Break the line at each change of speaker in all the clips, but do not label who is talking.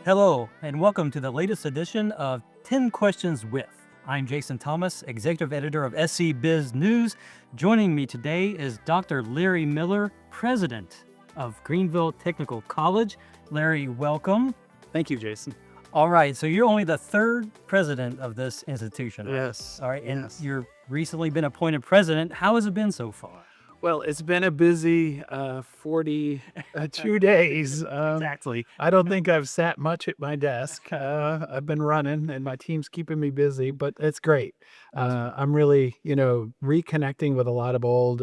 Hello, and welcome to the latest edition of 10 Questions With. I'm Jason Thomas, Executive Editor of SC Biz News. Joining me today is Dr. Larry Miller, President of Greenville Technical College. Larry, welcome.
Thank you, Jason.
All right, so you're only the third president of this institution.
Yes.
All right, and
Yes.
you've recently been appointed president. How has it been so far?
Well, it's been a busy 42 days.
Exactly.
I don't think I've sat much at my desk. I've been running, and my team's keeping me busy, but it's great. I'm really, reconnecting with a lot of old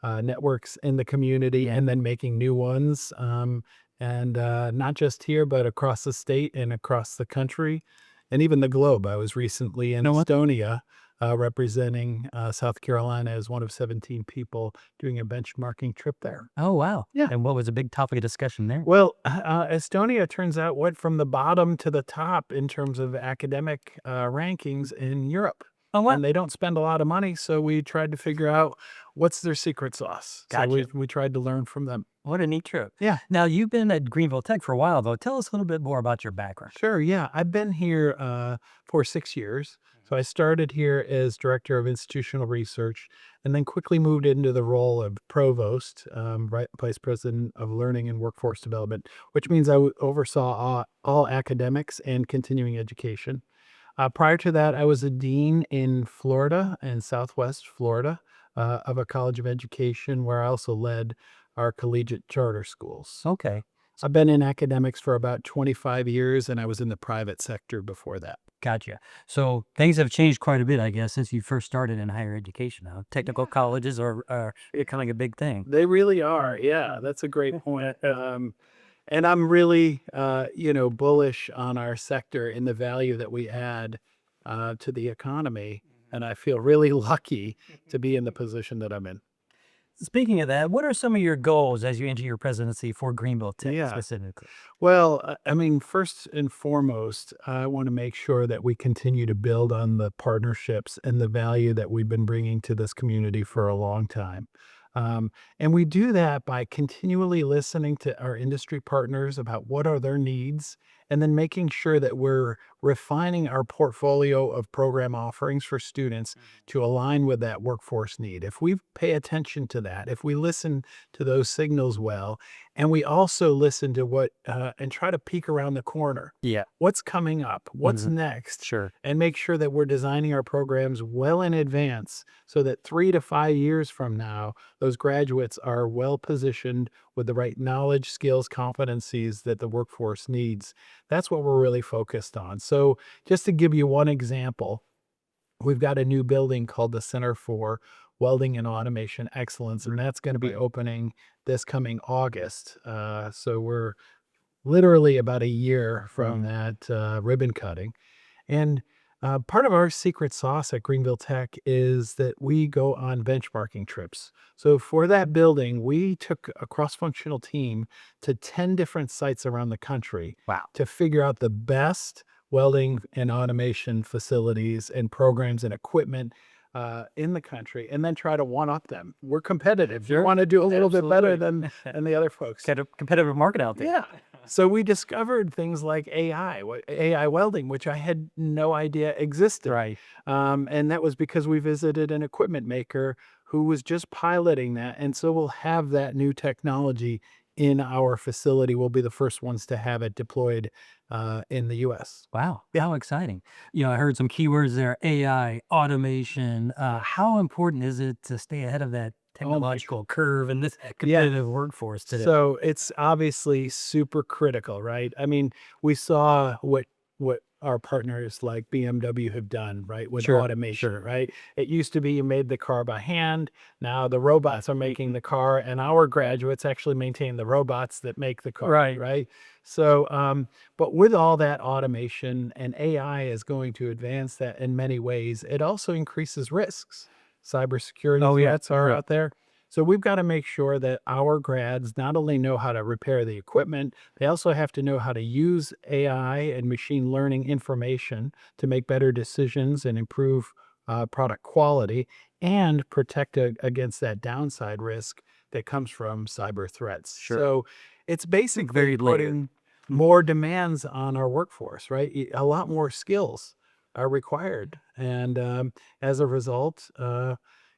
networks in the community and then making new ones. And not just here, but across the state and across the country and even the globe. I was recently in Estonia representing South Carolina as one of 17 people doing a benchmarking trip there.
Oh, wow.
Yeah.
And what was a big topic of discussion there?
Well, Estonia turns out went from the bottom to the top in terms of academic rankings in Europe.
Oh, wow.
And they don't spend a lot of money, so we tried to figure out what's their secret sauce.
Gotcha.
So we tried to learn from them.
What a neat trip.
Yeah.
Now, you've been at Greenville Tech for a while, though. Tell us a little bit more about your background.
Sure, yeah. I've been here for 6 years. So I started here as Director of Institutional Research and then quickly moved into the role of Provost, Vice President of Learning and Workforce Development, which means I oversaw all academics and continuing education. Prior to that, I was a dean in Florida and Southwest Florida of a college of education where I also led our collegiate charter schools.
Okay.
I've been in academics for about 25 years, and I was in the private sector before that.
Gotcha. So things have changed quite a bit, I guess, since you first started in higher education now. Technical colleges are becoming a big thing.
They really are. Yeah, that's a great point. And I'm really, bullish on our sector and the value that we add to the economy. And I feel really lucky to be in the position that I'm in.
Speaking of that, what are some of your goals as you enter your presidency for Greenville Tech specifically?
Well, first and foremost, I want to make sure that we continue to build on the partnerships and the value that we've been bringing to this community for a long time. And we do that by continually listening to our industry partners about what are their needs, and then making sure that we're refining our portfolio of program offerings for students to align with that workforce need. If we pay attention to that, if we listen to those signals well, and we also listen to what and try to peek around the corner.
Yeah.
What's coming up? What's next?
Sure.
And make sure that we're designing our programs well in advance so that 3 to 5 years from now, those graduates are well positioned with the right knowledge, skills, competencies that the workforce needs. That's what we're really focused on. So just to give you one example, we've got a new building called the Center for Welding and Automation Excellence, and that's going to be opening this coming August. So we're literally about a year from that ribbon cutting. And part of our secret sauce at Greenville Tech is that we go on benchmarking trips. So for that building, we took a cross-functional team to 10 different sites around the country to figure out the best welding and automation facilities and programs and equipment in the country, and then try to one-up them. We're competitive.
Sure.
We want to do a little bit better than the other folks.
Got a competitive market out there.
Yeah. So we discovered things like AI welding, which I had no idea existed.
Right.
And that was because we visited an equipment maker who was just piloting that. And so we'll have that new technology in our facility. We'll be the first ones to have it deployed in the U.S.
Wow. How exciting. I heard some keywords there, AI, automation. How important is it to stay ahead of that technological curve in this competitive workforce today?
So it's obviously super critical, right? I mean, we saw what our partners like BMW have done, right, with automation, right? It used to be you made the car by hand. Now the robots are making the car, and our graduates actually maintain the robots that make the car, right? So, but with all that automation, and AI is going to advance that in many ways, it also increases risks. Cybersecurity threats are out there. So we've got to make sure that our grads not only know how to repair the equipment, they also have to know how to use AI and machine learning information to make better decisions and improve product quality and protect against that downside risk that comes from cyber threats. So it's basically more demands on our workforce, right? A lot more skills are required. And as a result,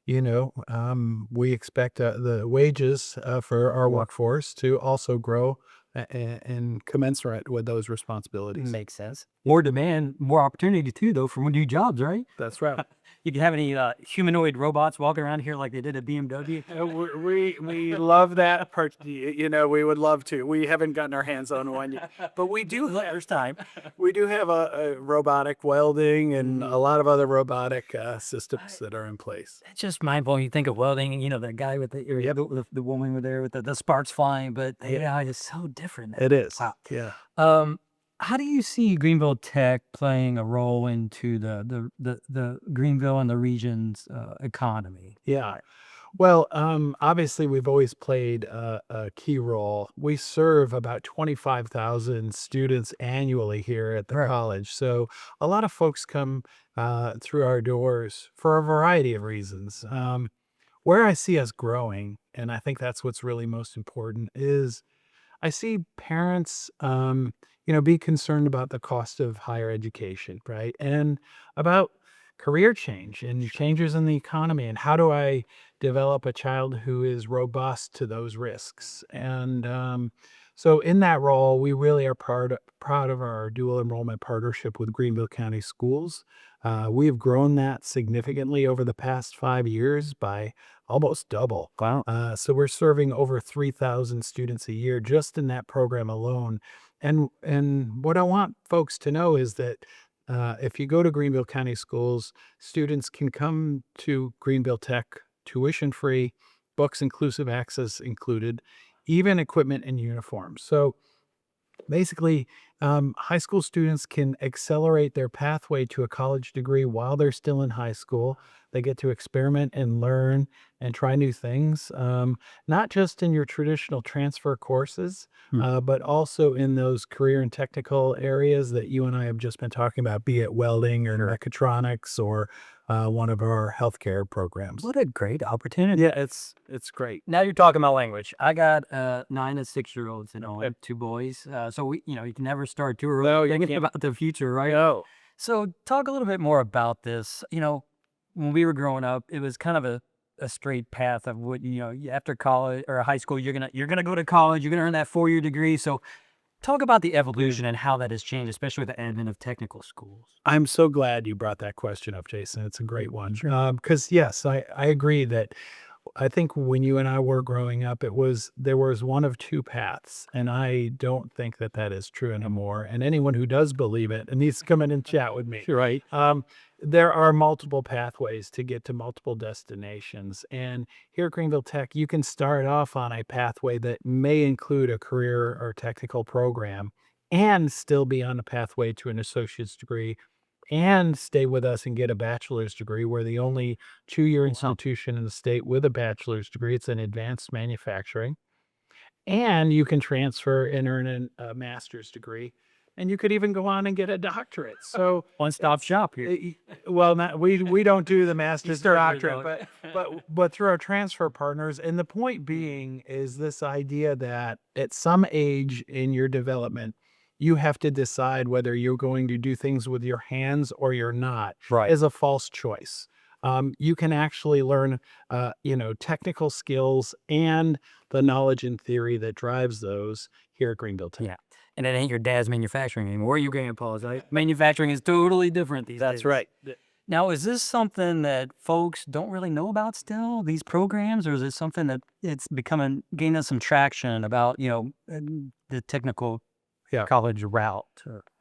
we expect the wages for our workforce to also grow and commensurate with those responsibilities.
Makes sense. More demand, more opportunity too, though, for new jobs, right?
That's right.
You can have any humanoid robots walking around here like they did at BMW.
We love that part. We would love to. We haven't gotten our hands on one yet, but we do.
There's time.
We do have a robotic welding and a lot of other robotic systems that are in place.
It's just mind blowing. You think of welding, and the guy with the woman with there with the sparks flying, but AI is so different.
It is.
Wow.
Yeah.
How do you see Greenville Tech playing a role into the Greenville and the region's economy?
Yeah. Well, obviously, we've always played a key role. We serve about 25,000 students annually here at the college. So a lot of folks come through our doors for a variety of reasons. Where I see us growing, and I think that's what's really most important, is I see parents, be concerned about the cost of higher education, right? And about career change and changes in the economy. And how do I develop a child who is robust to those risks? And so, in that role, we really are proud of our dual enrollment partnership with Greenville County Schools. We have grown that significantly over the past 5 years by almost double.
Wow.
So we're serving over 3,000 students a year just in that program alone. And what I want folks to know is that if you go to Greenville County Schools, students can come to Greenville Tech tuition free, books inclusive, access included, even equipment and uniforms. So basically, high school students can accelerate their pathway to a college degree while they're still in high school. They get to experiment and learn and try new things, not just in your traditional transfer courses, but also in those career and technical areas that you and I have just been talking about, be it welding or mechatronics or one of our healthcare programs.
What a great opportunity.
Yeah, it's great.
Now you're talking about language. I got 9 and 6-year-olds and all, 2 boys. So you can never start too early.
No, you
thinking
can't.
about the future, right?
No.
So talk a little bit more about this. When we were growing up, it was kind of a straight path of what, after college or high school, you're gonna go to college, you're gonna earn that 4-year degree. So talk about the evolution and how that has changed, especially with the advent of technical schools.
I'm so glad you brought that question up, Jason. It's a great one. Because yes, I agree that I think when you and I were growing up, there was one of two paths, and I don't think that is true anymore. And anyone who does believe it needs to come in and chat with me.
Right.
There are multiple pathways to get to multiple destinations. And here at Greenville Tech, you can start off on a pathway that may include a career or technical program and still be on a pathway to an associate's degree and stay with us and get a bachelor's degree. We're the only 2-year institution in the state with a bachelor's degree. It's in advanced manufacturing. And you can transfer and earn a master's degree. And you could even go on and get a doctorate. So
One-stop shop here.
well, we don't do the master's
certainly
doctorate, but through our transfer partners. And the point being is this idea that at some age in your development, you have to decide whether you're going to do things with your hands or you're not.
Right.
Is a false choice. You can actually learn, technical skills and the knowledge and theory that drives those here at Greenville Tech.
Yeah. And it ain't your dad's manufacturing anymore, or your grandpa's. Right? Manufacturing is totally different these days.
That's right.
Now, is this something that folks don't really know about still, these programs, or is it something that it's gaining some traction about, the technical college route?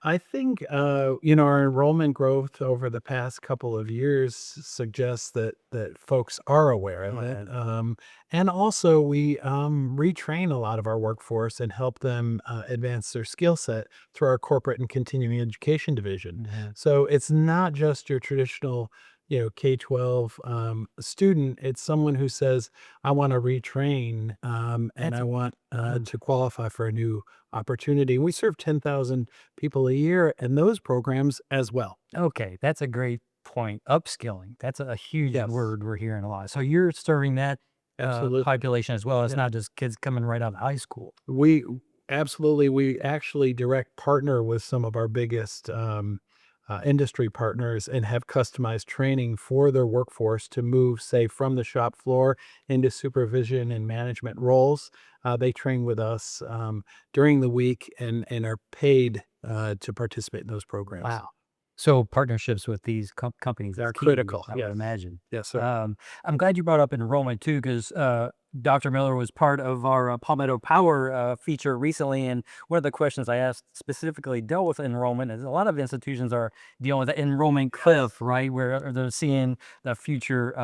I think, our enrollment growth over the past couple of years suggests that folks are aware of it. And also we retrain a lot of our workforce and help them advance their skill set through our corporate and continuing education division. So it's not just your traditional K-12 student. It's someone who says, I want to retrain and I want to qualify for a new opportunity. We serve 10,000 people a year in those programs as well.
Okay, that's a great point. Upskilling. That's a huge word we're hearing a lot. So you're serving that population as well. It's not just kids coming right out of high school.
Absolutely. We actually direct partner with some of our biggest industry partners and have customized training for their workforce to move, say, from the shop floor into supervision and management roles. They train with us during the week and are paid to participate in those programs.
Wow. So partnerships with these companies is
They're
key,
critical.
I would
Yes.
imagine.
Yes, sir.
I'm glad you brought up enrollment too, because Dr. Miller was part of our Palmetto Power feature recently, and one of the questions I asked specifically dealt with enrollment. Is a lot of institutions are dealing with the enrollment cliff, right, where they're seeing the future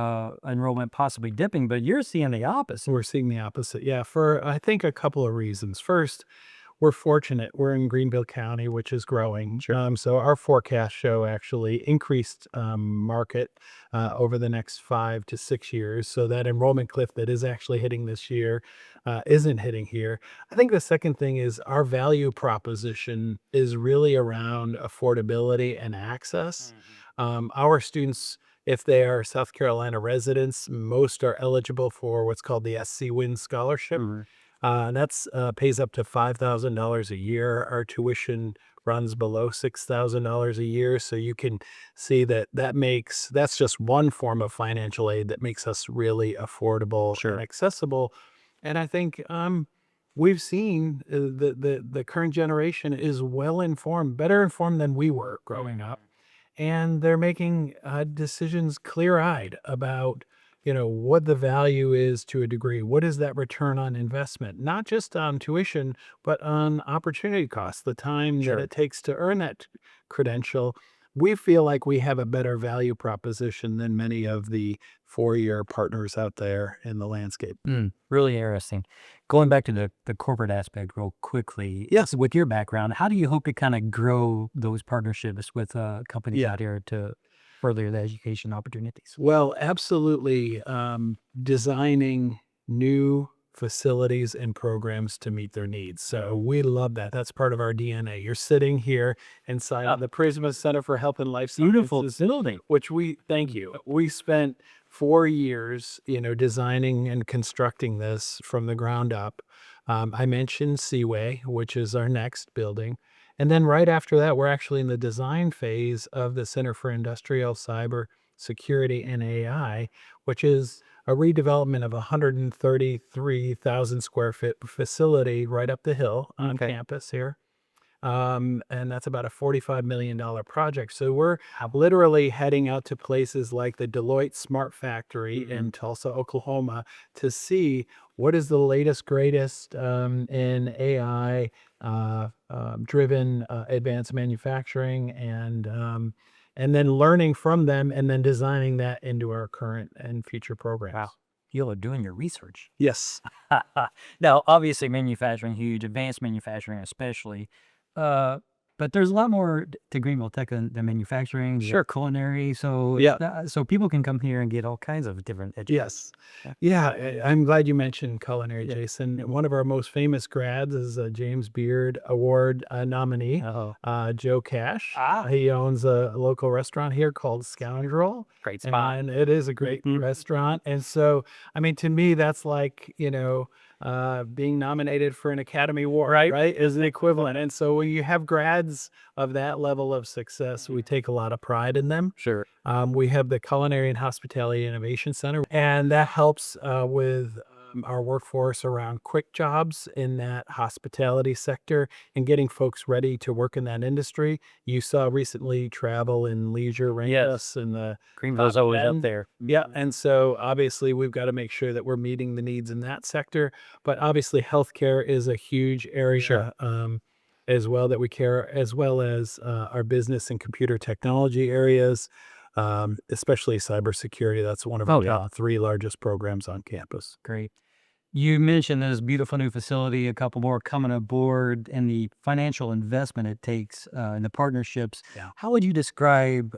enrollment possibly dipping, but you're seeing the opposite.
We're seeing the opposite. Yeah, for I think a couple of reasons. First, we're fortunate. We're in Greenville County, which is growing.
Sure.
So our forecasts show actually increased market over the next 5 to 6 years. So that enrollment cliff that is actually hitting this year isn't hitting here. I think the second thing is our value proposition is really around affordability and access. Our students, if they are South Carolina residents, most are eligible for what's called the SC Win Scholarship.
Mhm.
That's pays up to $5,000 a year. Our tuition runs below $6,000 a year, so you can see that that's just one form of financial aid that makes us really affordable
Sure.
and accessible. And I think we've seen the current generation is well informed, better informed than we were growing up, and they're making decisions clear-eyed about what the value is to a degree. What is that return on investment, not just on tuition but on opportunity costs, the time that
Sure.
it takes to earn that credential. We feel like we have a better value proposition than many of the four-year partners out there in the landscape.
Really interesting. Going back to the corporate aspect real quickly.
Yes.
With your background, how do you hope to kind of grow those partnerships with companies
Yeah.
out here to further the education opportunities?
Well, absolutely. Designing new facilities and programs to meet their needs. So we love that. That's part of our DNA. You're sitting here inside of the Prisma Center for Health and Life
Beautiful
Sciences,
building.
which we thank you. We spent 4 years, designing and constructing this from the ground up. I mentioned Seaway, which is our next building. And then right after that, we're actually in the design phase of the Center for Industrial Cyber Security and AI, which is a redevelopment of a 133,000 square foot facility right up the hill on
Okay.
campus here. And that's about a $45 million project. So we're literally heading out to places like the Deloitte Smart Factory in Tulsa, Oklahoma, to see what is the latest, greatest in AI driven advanced manufacturing, and then learning from them and then designing that into our current and future programs.
Wow. You are doing your research.
Yes.
Now, obviously, manufacturing huge, advanced manufacturing especially. But there's a lot more to Greenville Tech than manufacturing. You got
Sure.
culinary. So
Yeah.
so people can come here and get all kinds of different education.
Yes.
Yeah.
Yeah, I'm glad you mentioned culinary,
Yeah.
Jason. One of our most famous grads is a James Beard Award nominee,
Oh,
Joe Cash.
Ah.
He owns a local restaurant here called Scoundrel,
great spot.
and it is a great
Mhm.
restaurant. And so, I mean, to me, that's like, being nominated for an Academy Award, right? Is the equivalent. And so when you have grads of that level of success, we take a lot of pride in them.
Sure.
We have the Culinary and Hospitality Innovation Center, and that helps with our workforce around quick jobs in that hospitality sector and getting folks ready to work in that industry. You saw recently travel and leisure ranked
Yes.
us in the
Greenville's
top
always
10.
up there.
Yeah, and so obviously we've got to make sure that we're meeting the needs in that sector. But obviously, healthcare is a huge area.
Sure.
As well that we care, as well as our business and computer technology areas, especially cybersecurity. That's one of
Oh,
our
yeah.
top 3 largest programs on campus.
Great. You mentioned this beautiful new facility, a couple more coming aboard, and the financial investment it takes and the partnerships.
Yeah.
How would you describe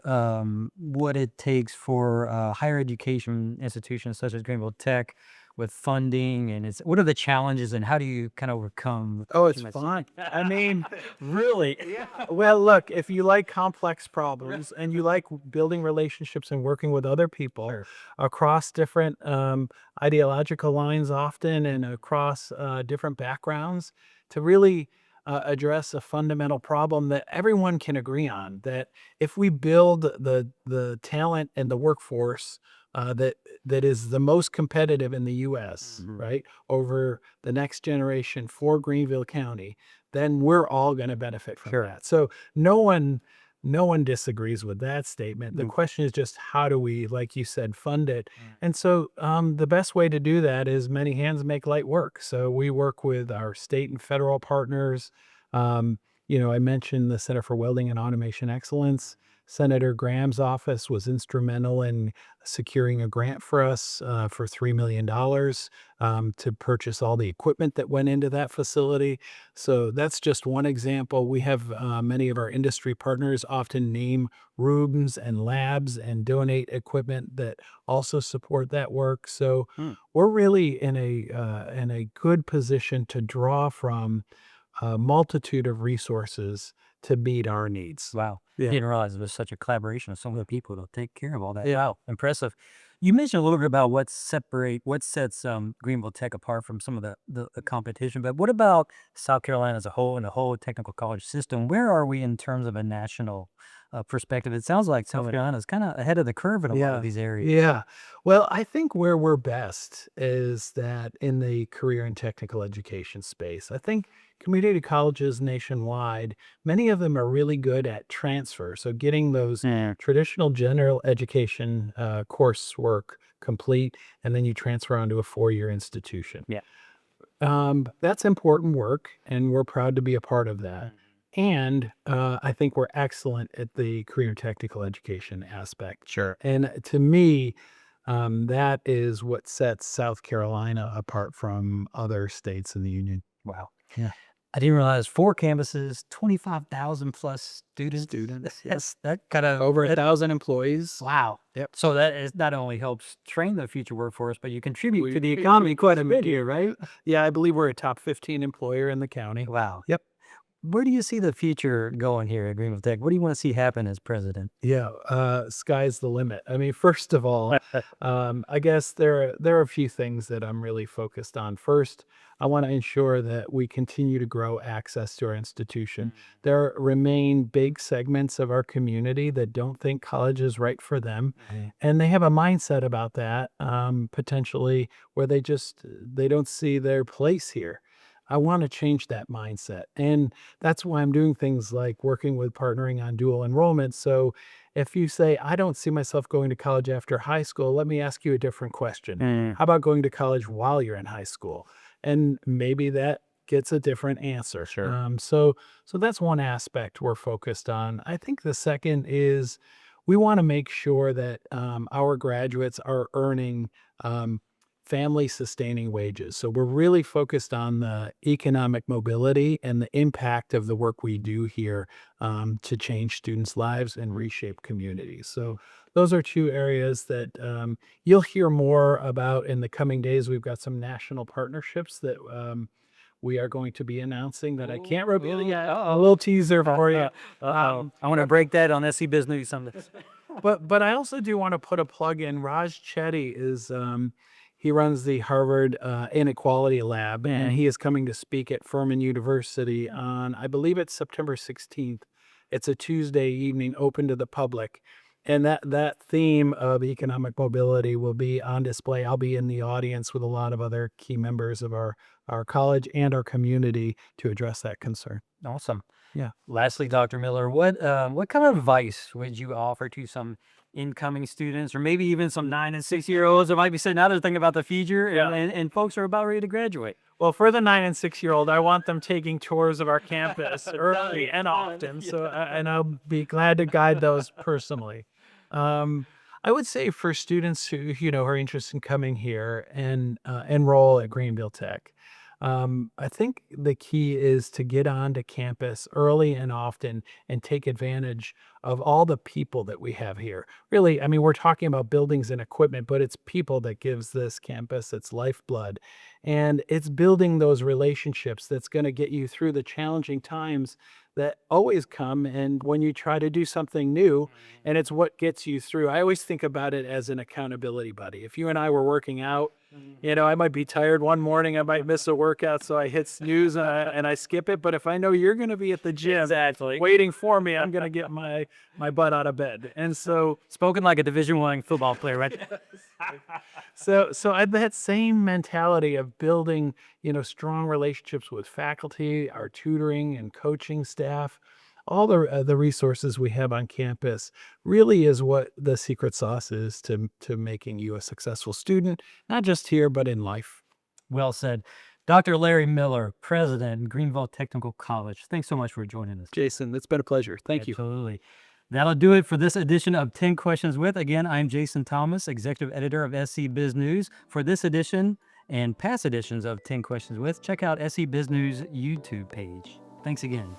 what it takes for higher education institutions such as Greenville Tech with funding, and what are the challenges, and how do you kind of overcome?
Oh, it's
too much-
fun. I mean,
Really?
well, look, if you like complex problems and you like building relationships and working with other people
Sure.
across different ideological lines often and across different backgrounds, to really address a fundamental problem that everyone can agree on, that if we build the talent and the workforce that is the most competitive in the U.S., right, over the next generation for Greenville County, then we're all going to benefit from that. So no one disagrees with that statement. The question is just how do we, like you said, fund it? And so the best way to do that is many hands make light work. So we work with our state and federal partners. I mentioned the Center for Welding and Automation Excellence. Senator Graham's office was instrumental in securing a grant for us for $3 million to purchase all the equipment that went into that facility. So that's just one example. We have many of our industry partners often name rooms and labs and donate equipment that also support that work. So we're really in a good position to draw from a multitude of resources to meet our needs.
Wow.
Yeah.
Didn't realize there was such a collaboration of so many people to take care of all that. Wow. Impressive. You mentioned a little bit about what sets Greenville Tech apart from some of the competition, but what about South Carolina as a whole and the whole technical college system? Where are we in terms of a national perspective? It sounds like South Carolina is kind of ahead of the curve in a lot of these areas.
Yeah. Well, I think where we're best is that in the career and technical education space. I think community colleges nationwide, many of them are really good at transfer. So getting those traditional general education coursework complete, and then you transfer onto a four-year institution.
Yeah.
That's important work, and we're proud to be a part of that. And I think we're excellent at the career and technical education aspect.
Sure.
And to me, that is what sets South Carolina apart from other states in the union.
Wow.
Yeah.
I didn't realize 4 campuses, 25,000 plus students. Yes, that kind of
Over 1,000 employees.
wow.
Yep.
So that not only helps train the future workforce, but you contribute to the economy quite a bit here, right?
Yeah, I believe we're a top 15 employer in the county.
Wow.
Yep.
Where do you see the future going here at Greenville Tech? What do you want to see happen as president?
Yeah, sky's the limit. I mean, first of all, I guess there are a few things that I'm really focused on. First, I want to ensure that we continue to grow access to our institution. There remain big segments of our community that don't think college is right for them, and they have a mindset about that, potentially where they don't see their place here. I want to change that mindset. And that's why I'm doing things like working with partnering on dual enrollment. So if you say, I don't see myself going to college after high school, let me ask you a different question. How about going to college while you're in high school? And maybe that gets a different answer.
Sure.
So that's one aspect we're focused on. I think the second is we want to make sure that our graduates are earning family sustaining wages. So we're really focused on the economic mobility and the impact of the work we do here to change students' lives and reshape communities. So those are two areas that you'll hear more about in the coming days. We've got some national partnerships that we are going to be announcing that I can't reveal yet. A little teaser for you.
I want to break that on SC Biz News someday.
But I also do want to put a plug in. Raj Chetty is he runs the Harvard Inequality Lab, and he is coming to speak at Furman University on, I believe it's September 16th. It's a Tuesday evening, open to the public. And that theme of economic mobility will be on display. I'll be in the audience with a lot of other key members of our college and our community to address that concern.
Awesome.
Yeah.
Lastly, Dr. Miller, what kind of advice would you offer to some incoming students, or maybe even some 9 and 6-year-olds that might be sitting out there thinking about the future, and folks are about ready to graduate?
Well, for the 9 and 6-year-old, I want them taking tours of our campus early and often. So, and I'll be glad to guide those personally. I would say for students who are interested in coming here and enroll at Greenville Tech, I think the key is to get onto campus early and often and take advantage of all the people that we have here. Really, I mean, we're talking about buildings and equipment, but it's people that gives this campus its lifeblood. And it's building those relationships that's going to get you through the challenging times that always come and when you try to do something new, and it's what gets you through. I always think about it as an accountability buddy. If you and I were working out I might be tired one morning, I might miss a workout, so I hit snooze and I skip it. But if I know you're going to be at the gym
Exactly.
waiting for me, I'm going to get my butt out of bed. And so
Spoken like a Division I football player, right?
So I had that same mentality of building, strong relationships with faculty, our tutoring and coaching staff. All the resources we have on campus really is what the secret sauce is to making you a successful student, not just here but in life.
Well said. Dr. Larry Miller, President, Greenville Technical College. Thanks so much for joining us.
Jason, it's been a pleasure. Thank you.
Absolutely. That'll do it for this edition of 10 Questions With. Again, I'm Jason Thomas, Executive Editor of SC Biz News. For this edition and past editions of 10 Questions With, check out SC Biz News YouTube page. Thanks again.